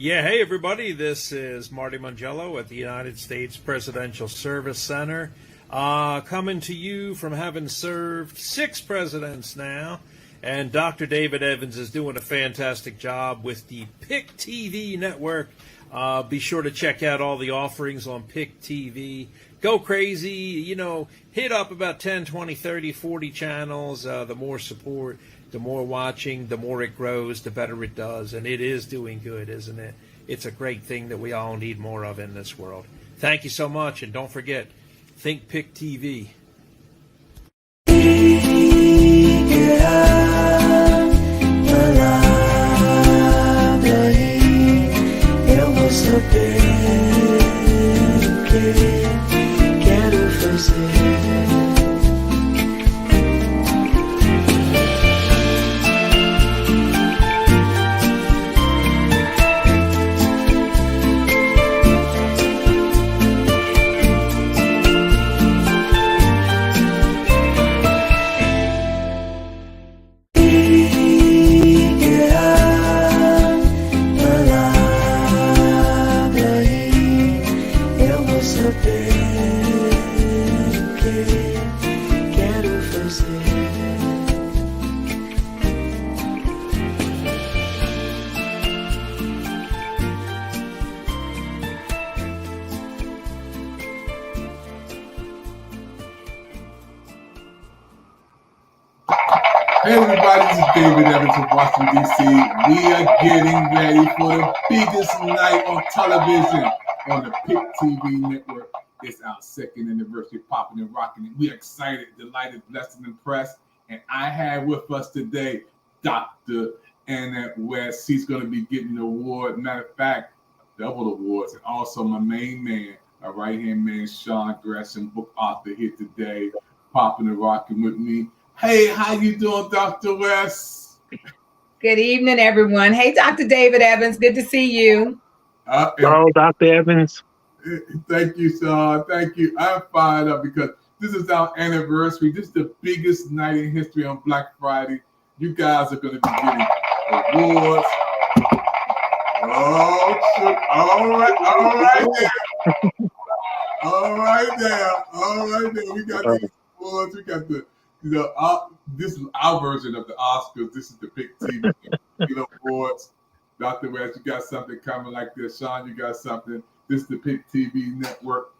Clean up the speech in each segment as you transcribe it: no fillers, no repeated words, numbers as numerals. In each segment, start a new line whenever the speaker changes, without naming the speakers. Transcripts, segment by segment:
Yeah, hey everybody, this is Marty Mangello at the United States Presidential Service Center, coming to you from having served 6 presidents now, and Dr. David Evans is doing a fantastic job with the PIC TV network. Be sure to check out all the offerings on PIC TV. Go crazy, hit up about 10, 20, 30, 40 channels. The more support, the more watching, the more it grows, the better it does. And it is doing good, isn't it? It's a great thing that we all need more of in this world. Thank you so much. And don't forget, think PIC TV.
Hey everybody, this is David Evans from Washington, D.C. We are getting ready for the biggest night on television on the PIC TV network. It's our 2nd anniversary, popping and rocking. And we are excited, delighted, blessed, and impressed. And I have with us today Dr. Annette West. She's going to be getting the award. Matter of fact, double awards. And also my main man, our right-hand man, Sean Gresham, book author here today, popping and rocking with me. Hey, how you doing, Dr. West?
Good evening, everyone. Hey, Dr. David Evans. Good to see you.
Hello, Dr. Evans.
Thank you, Sean. Thank you. I'm fired up because this is our anniversary. This is the biggest night in history on Black Friday. You guys are going to be getting awards. Oh, shit. All right there. All right there. We got these awards. We got the this is our version of the Oscars. This is the PIC TV awards. Dr. West, you got something coming like this. Sean, you got something. This is the PIC TV network.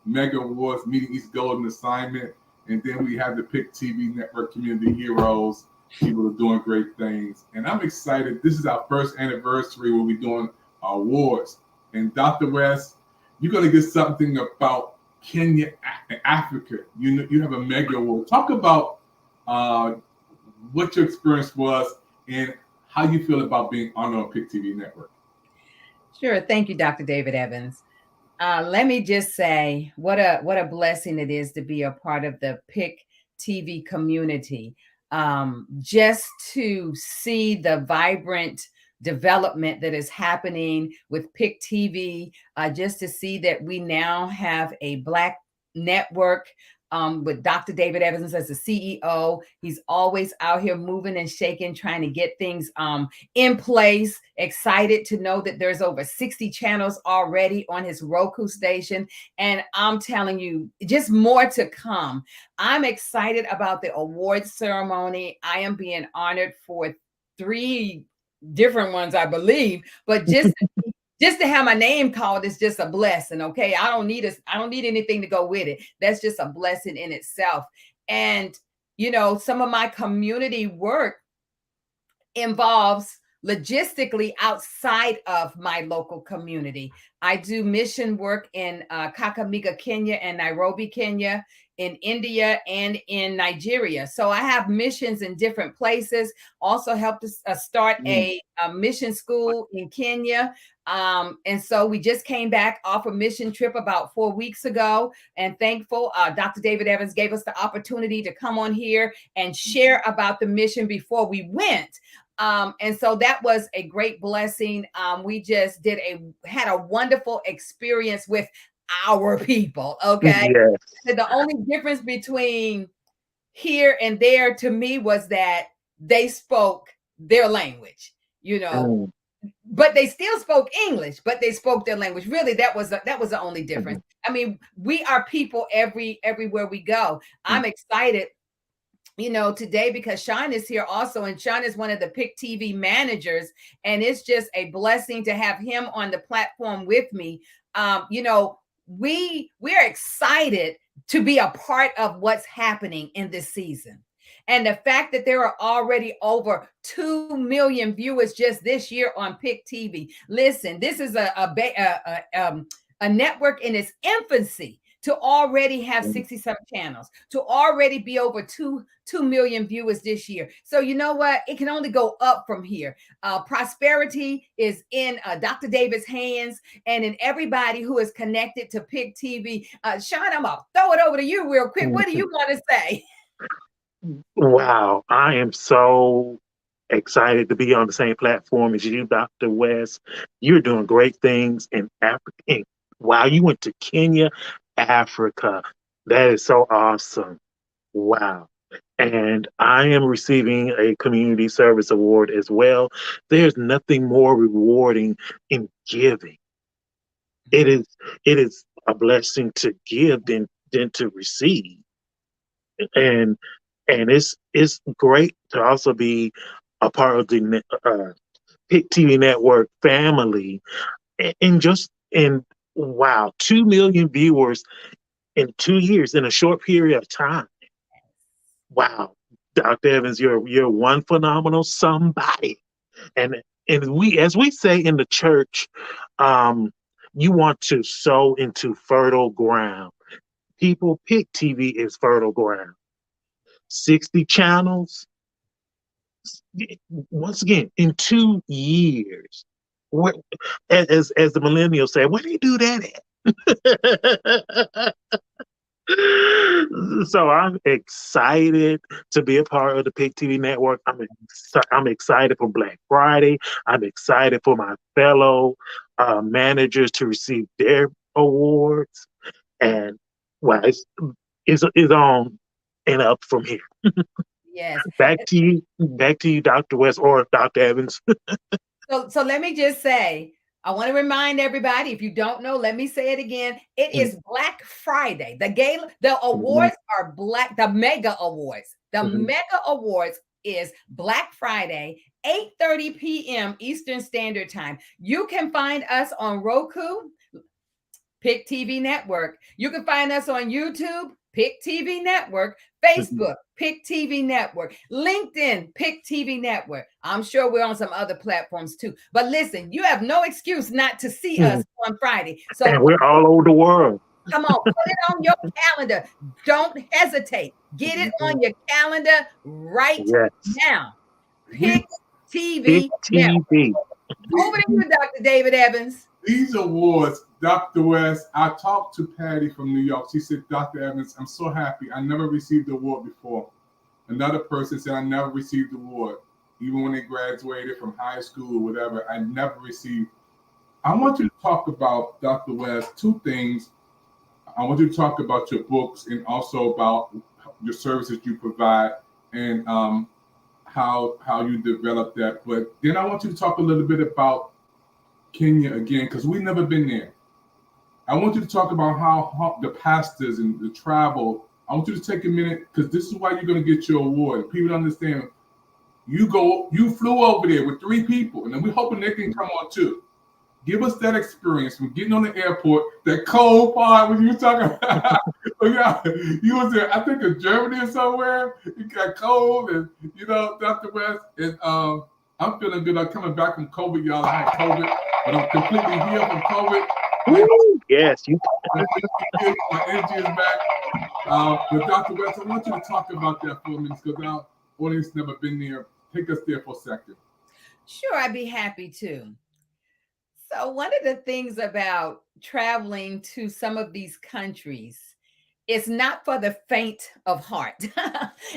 Mega Awards, Meeting East Golden Assignment. And then we have the PIC TV network Community Heroes. People are doing great things. And I'm excited. This is our 1st anniversary where we're doing awards. And Dr. West, you're going to get something about Kenya and Africa. You have a mega award. Talk about what your experience was and how you feel about being on the PIC TV network.
Sure. Thank you, Dr. David Evans. Let me just say what a blessing it is to be a part of the PIC TV community. Just to see the vibrant development that is happening with PIC TV, just to see that we now have a Black network with Dr. David Evans as the CEO. He's always out here moving and shaking, trying to get things in place. Excited to know that there's over 60 channels already on his Roku station. And I'm telling you, just more to come. I'm excited about the awards ceremony. I am being honored for 3 different ones, I believe, but just to have my name called is just a blessing. Okay. I don't need anything to go with it. That's just a blessing in itself. And, some of my community work involves logistically outside of my local community. I do mission work in Kakamega, Kenya, and Nairobi, Kenya, in India, and in Nigeria. So I have missions in different places. Also helped us start a mission school in Kenya. And so we just came back off a mission trip about 4 weeks ago, and thankful Dr. David Evans gave us the opportunity to come on here and share about the mission before we went. And so that was a great blessing. We just had a wonderful experience with our people. Okay. Yes. The only difference between here and there to me was that they spoke their language, but they still spoke English, but they spoke their language. Really, that was the only difference. I mean, we are people everywhere we go. I'm excited, today, because Sean is here also, and Sean is one of the PIC TV managers, and it's just a blessing to have him on the platform with me. We're excited to be a part of what's happening in this season. And the fact that there are already over 2 million viewers just this year on PIC TV. Listen, this is a network in its infancy, to already have 67 channels, to already be over 2 million viewers this year. So you know what? It can only go up from here. Prosperity is in Dr. David's hands, and in everybody who is connected to PIC TV. Sean, I'm going to throw it over to you real quick. What do you want to say?
Wow, I am so excited to be on the same platform as you, Dr. West. You're doing great things in Africa. Wow, you went to Kenya, Africa. That is so awesome. Wow. And I am receiving a community service award as well. There's nothing more rewarding in giving. It is a blessing to give than to receive. And it's great to also be a part of the PIC TV network family, and wow, 2 million viewers in 2 years, in a short period of time. Wow, Dr. Evans, you're one phenomenal somebody, and as we say in the church, you want to sow into fertile ground. People, PIC TV is fertile ground. 60 channels. Once again, in 2 years, as the millennials say, where do you do that at? So I'm excited to be a part of the PIC TV network. I'm excited for Black Friday. I'm excited for my fellow managers to receive their awards, and well, it's on and up from here.
Yes.
Back to you, Dr. West or Dr. Evans.
So let me just say, I want to remind everybody, if you don't know, let me say it again. It is Black Friday. The awards are the mega awards. The mega awards is Black Friday, 8:30 p.m. Eastern Standard Time. You can find us on Roku, PIC TV Network. You can find us on YouTube, PIC TV Network, Facebook, PIC TV Network, LinkedIn, PIC TV Network. I'm sure we're on some other platforms too. But listen, you have no excuse not to see us on Friday. So
and we're all over the world.
Come on, put it on your calendar. Don't hesitate. Get it on your calendar right now. PIC TV Network. Over to you, Dr. David Evans.
These awards, Dr. West, I talked to Patty from New York. She said, Dr. Evans, I'm so happy. I never received the award before. Another person said, I never received the award. Even when they graduated from high school or whatever, I never received. I want you to talk about, Dr. West, 2 things. I want you to talk about your books and also about your services you provide and how you develop that. But then I want you to talk a little bit about Kenya again, because we've never been there. I want you to talk about how the pastors and the travel. I want you to take a minute, because this is why you're going to get your award. People don't understand. You flew over there with 3 people, and then we're hoping they can come on too. Give us that experience from getting on the airport, that cold part when you were talking about. You was there, I think in Germany or somewhere. It got cold, and Dr. West, and I'm feeling good. I'm coming back from COVID, y'all. I had COVID, but I'm completely healed from COVID.
Yes,
my energy is back. But Dr. West, I want you to talk about that for a minute, because our audience never been there. Take us there for a second.
Sure, I'd be happy to. So one of the things about traveling to some of these countries, it's not for the faint of heart.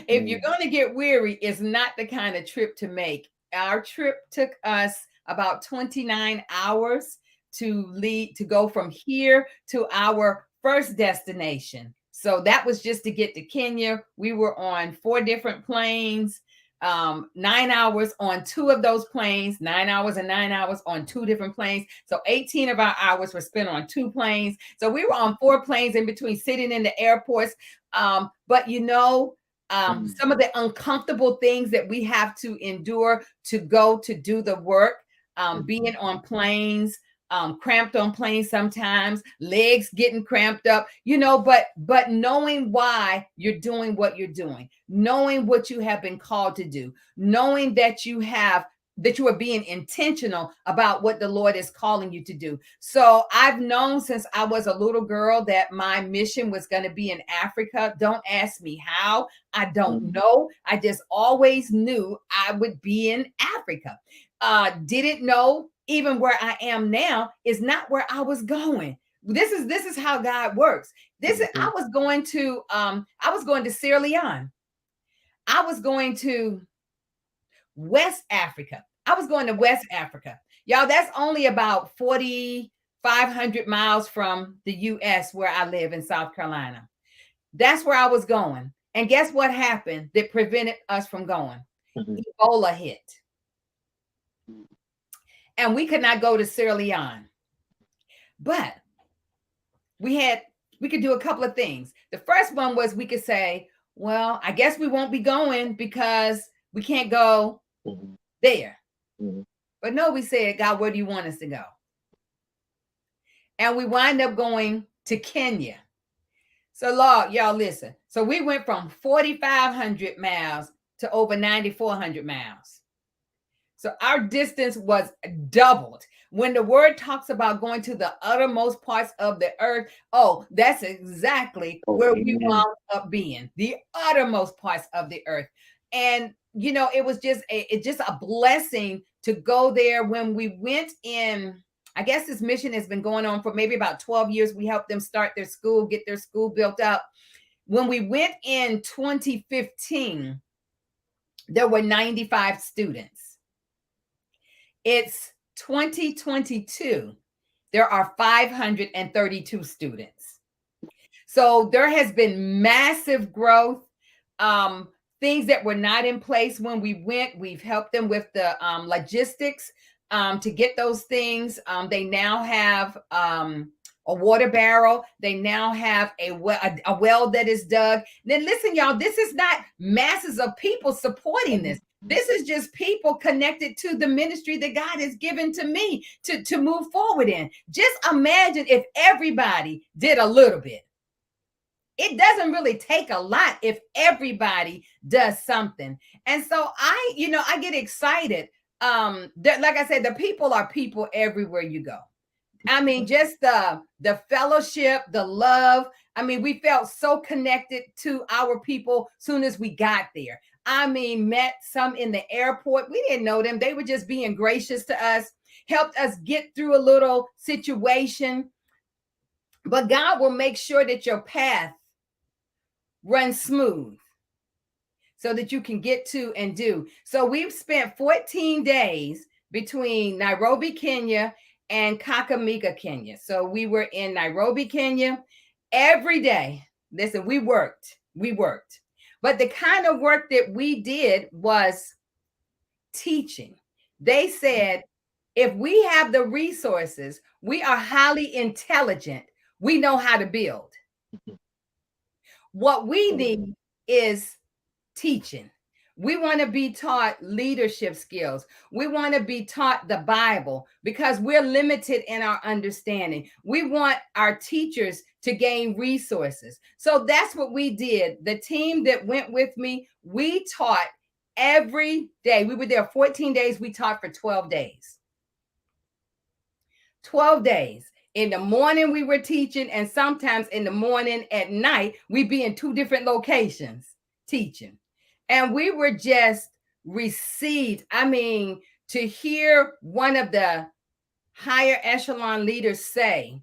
If you're going to get weary, it's not the kind of trip to make. Our trip took us about 29 hours to go from here to our first destination. So that was just to get to Kenya. We were on 4 different planes. 9 hours on 2 of those planes, 9 hours and 9 hours on 2 different planes. So 18 of our hours were spent on 2 planes. So we were on 4 planes in between, sitting in the airports. But some of the uncomfortable things that we have to endure to go to do the work, being on planes, cramped on planes sometimes, legs getting cramped up, but knowing why you're doing what you're doing, knowing what you have been called to do, knowing that you are being intentional about what the Lord is calling you to do. So I've known since I was a little girl that my mission was going to be in Africa. Don't ask me how. I don't know. I just always knew I would be in Africa. Didn't know even where I am now is not where I was going. This is how God works. I was going to Sierra Leone. I was going to West Africa. I was going to West Africa. Y'all, that's only about 4,500 miles from the US where I live in South Carolina. That's where I was going. And guess what happened that prevented us from going? Ebola hit. And we could not go to Sierra Leone. But we could do a couple of things. The first one was we could say, well, I guess we won't be going because we can't go there. But no, we said, God, where do you want us to go? And we wind up going to Kenya. So Lord, y'all listen. So we went from 4,500 miles to over 9,400 miles. So our distance was doubled. When the word talks about going to the uttermost parts of the earth, that's exactly where we wound up being, the uttermost parts of the earth. And, it was just a blessing to go there. When we went in, I guess this mission has been going on for maybe about 12 years. We helped them start their school, get their school built up. When we went in 2015, there were 95 students. It's 2022. There are 532 students. So there has been massive growth. Things that were not in place when we went, we've helped them with the logistics to get those things. They now have a water barrel. They now have a well that is dug. Then listen, y'all, this is not masses of people supporting this. This is just people connected to the ministry that God has given to me to move forward in. Just imagine if everybody did a little bit. It doesn't really take a lot if everybody does something. And so I get excited. Like I said, the people are people everywhere you go. I mean, just the fellowship, the love. I mean, we felt so connected to our people soon as we got there. I mean, met some in the airport. We didn't know them. They were just being gracious to us, helped us get through a little situation. But God will make sure that your path runs smooth so that you can get to and do. So we've spent 14 days between Nairobi, Kenya, and Kakamega, Kenya. So we were in Nairobi, Kenya every day. Listen, we worked. But the kind of work that we did was teaching. They said, if we have the resources, we are highly intelligent, we know how to build. What we need is teaching. We want to be taught leadership skills. We want to be taught the Bible because we're limited in our understanding. We want our teachers to gain resources. So that's what we did. The team that went with me, we taught every day. We were there 14 days. We taught for 12 days. 12 days. In the morning, we were teaching, and sometimes in the morning at night, we'd be in 2 different locations teaching. And we were just received. I mean, to hear one of the higher echelon leaders say,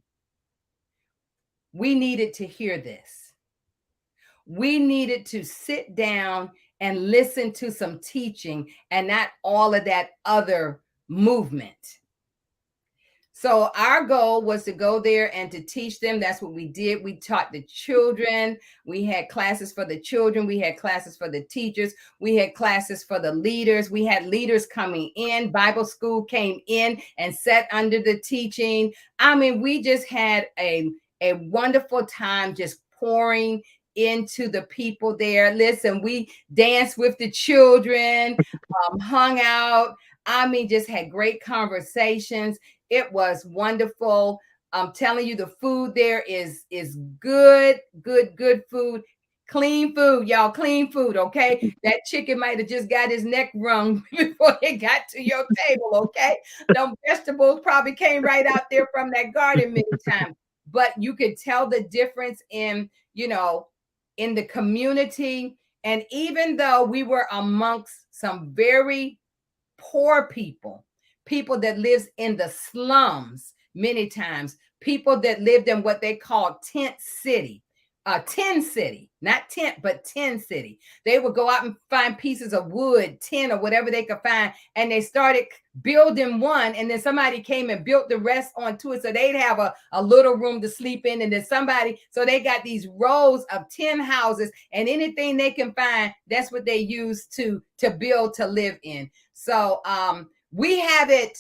we needed to hear this. We needed to sit down and listen to some teaching and not all of that other movement. So our goal was to go there and to teach them. That's what we did. We taught the children. We had classes for the children. We had classes for the teachers. We had classes for the leaders. We had leaders coming in. Bible school came in and sat under the teaching. I mean, we just had a wonderful time just pouring into the people there. Listen, we danced with the children, hung out. I mean, just had great conversations. It was wonderful. I'm telling you, the food there is good food, clean food, y'all, clean food. Okay, that chicken might have just got his neck wrung before it got to your table. Okay, them vegetables probably came right out there from that garden many times, but you could tell the difference in, in the community. And even though we were amongst some very poor people that lives in the slums, many times people that lived in what they call tent city, not tent, but 10 city. They would go out and find pieces of wood, 10 or whatever they could find, and they started building one, and then somebody came and built the rest onto it, so they'd have a little room to sleep in, and then so they got these rows of 10 houses, and anything they can find, that's what they use to build, to live in. So we have it.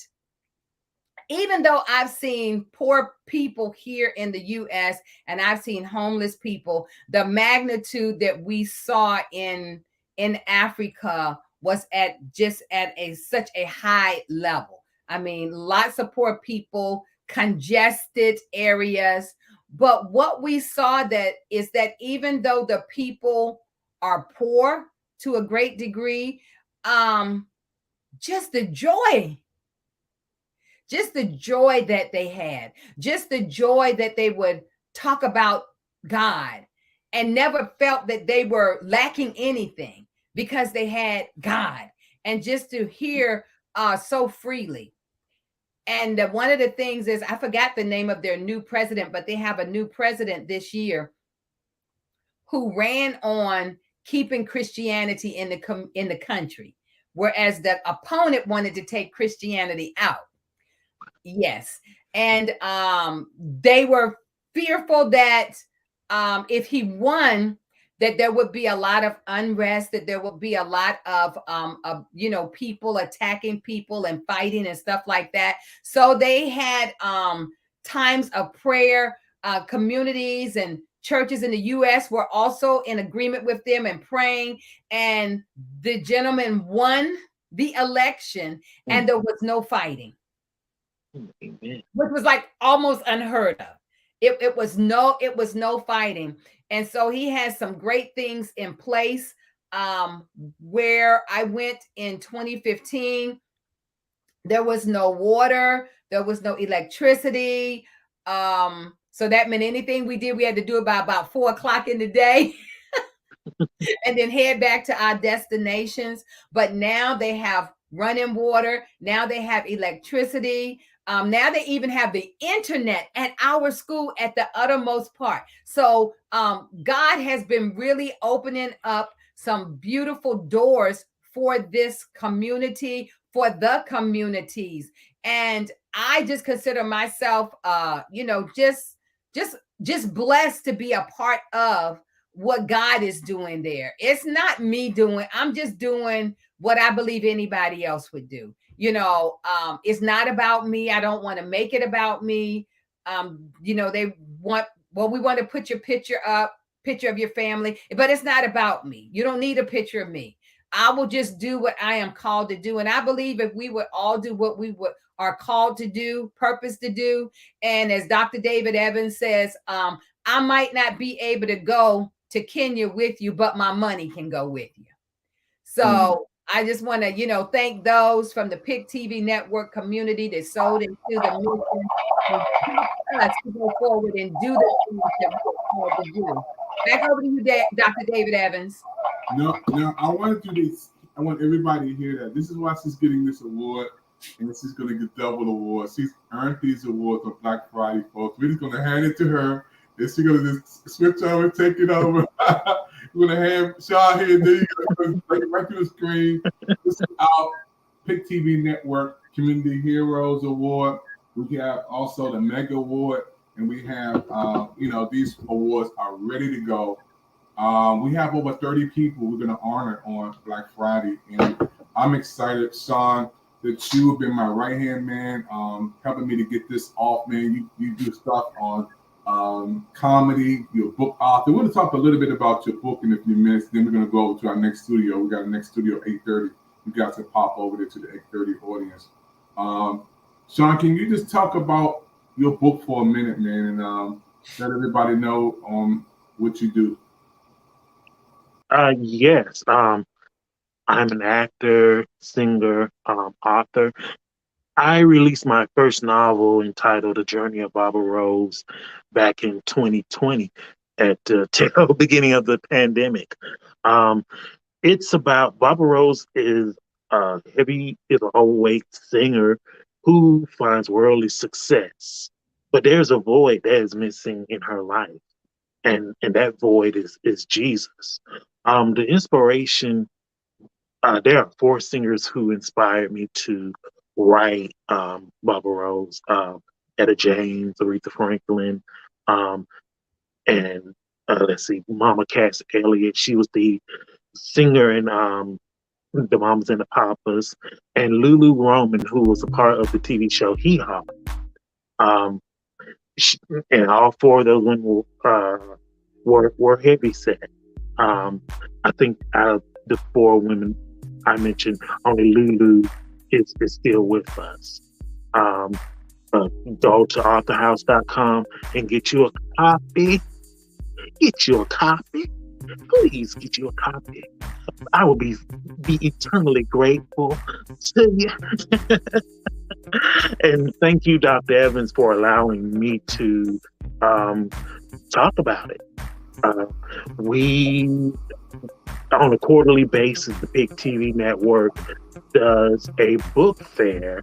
Even though I've seen poor people here in the U.S. and I've seen homeless people, the magnitude that we saw in Africa was at such a high level. I mean, lots of poor people, congested areas. But what we saw is that even though the people are poor to a great degree, just the joy that they had, just the joy that they would talk about God and never felt that they were lacking anything because they had God, and just to hear so freely. And one of the things is, I forgot the name of their new president, but they have a new president this year who ran on keeping Christianity in the country, whereas the opponent wanted to take Christianity out. Yes. And they were fearful that if he won, that there would be a lot of unrest, that there would be a lot of people attacking people and fighting and stuff like that. So they had times of prayer. Communities and churches in the U.S. were also in agreement with them and praying. And the gentleman won the election, and there was no fighting. Amen. Which was like almost unheard of. It was no fighting. And so he has some great things in place. Where I went in 2015, there was no water, there was no electricity. So that meant anything we did, we had to do it by about 4:00 in the day. And then head back to our destinations. But now they have running water. Now they have electricity. Now they even have the internet at our school at the uttermost part. So God has been really opening up some beautiful doors for this community, for the communities. And I just consider myself, just blessed to be a part of what God is doing there. It's not me doing, I'm just doing what I believe anybody else would do. It's not about me. I don't want to make it about me. They want, we want to put your picture of your family, but it's not about me. You don't need a picture of me. I will just do what I am called to do. And I believe if we would all do what we are called to do, purpose to do. And as Dr. David Evans says, I might not be able to go to Kenya with you, but my money can go with you. So I just want to, thank those from the PIC TV network community that sold into the mission and us to go forward and do the things that we're called to do. Back over to you, Dr. David Evans.
No, I want to do this. I want everybody to hear that. This is why she's getting this award, and she's going to get double awards. She's earned these awards on Black Friday, folks. We're just going to hand it to her, and she's going to just switch over, take it over. We're going to have Shaw here. There you go. Right to the screen. This is our PIC TV Network Community Heroes Award. We have also the Mega Award, and we have, these awards are ready to go. We have over 30 people we're going to honor on Black Friday, and I'm excited, Sean, that you have been my right-hand man, helping me to get this off, man. You do stuff on comedy, you're a book author. We're going to talk a little bit about your book in a few minutes, then we're going to go over to our next studio. We got a next studio at 8:30. You guys can pop over there to the 8:30 audience. Sean, can you just talk about your book for a minute, man, and let everybody know what you do?
Yes. I'm an actor, singer, author. I released my first novel entitled The Journey of Barbara Rose back in 2020 at the tail beginning of the pandemic. It's about Barbara Rose is a overweight singer who finds worldly success, but there's a void that is missing in her life, and that void is Jesus. The inspiration. There are four singers who inspired me to write Barbara Rose, Etta James, Aretha Franklin, and let's see, Mama Cass Elliott. She was the singer in The Mamas and the Papas, and Lulu Roman, who was a part of the TV show Hee Haw. And all four of those women were heavy set. I think out of the four women I mentioned, only Lulu is still with us. Go to authorhouse.com and get you a copy. Get you a copy. Please get you a copy. I will be eternally grateful to you. And thank you, Dr. Evans, for allowing me to talk about it. We, on a quarterly basis, the PIC TV network does a book fair.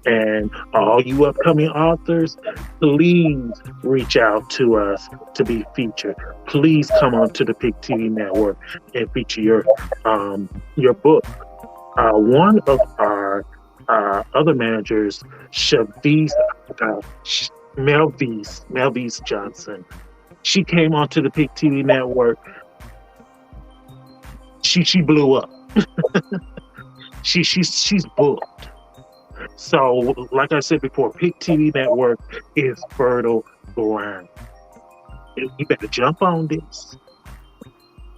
And all you upcoming authors, please reach out to us to be featured. Please come on to the PIC TV network and feature your book. One of our other managers, Melvise Johnson, she came onto the PIC TV network. She blew up. She's booked. So, like I said before, PIC TV network is fertile ground. You better jump on this.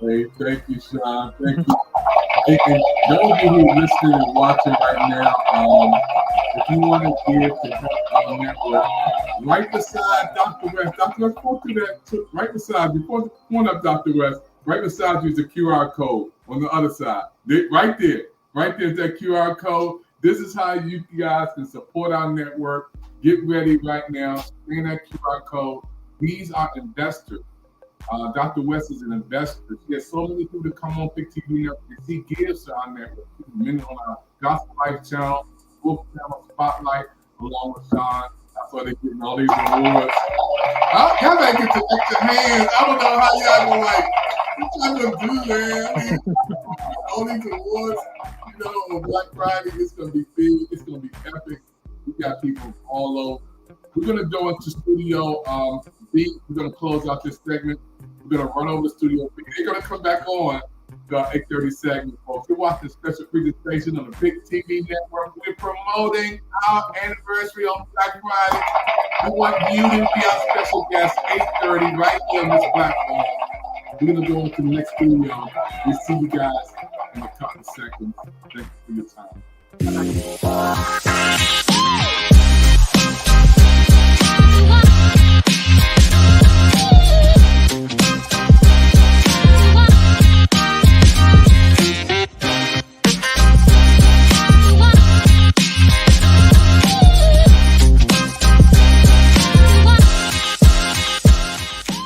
Hey, thank you, Sean. Thank you. And those of you who are listening and watching right now, if you want to give to help our network, right beside Dr. West, Dr. West, go to that, right beside, before the point up, Dr. West, right beside you is the QR code on the other side. Right there is that QR code. This is how you guys can support our network. Get ready right now. Scan that QR code. These are investors. Dr. West is an investor. She has so many people to come on PIC TV network. She gives to our network. She's been on our Gospel Life channel, book channel, Spotlight, along with Sean. That's why they're getting all these awards. Y'all gotta get some extra hands. I don't know how y'all what y'all gonna do, man. I mean, all these awards, on Black Friday, it's gonna be big. It's gonna be epic. We got people all over. We're gonna go into Studio B. We're gonna close out this segment. We're gonna run over to Studio B. They're gonna come back on the 8:30 segment, folks. We're watching a special presentation on the PIC TV network. We're promoting our anniversary on Black Friday. We want you to be our special guest, 8:30, right here on this platform. We're gonna go into the next studio. We'll see you guys in a couple of seconds. Thank you for your time.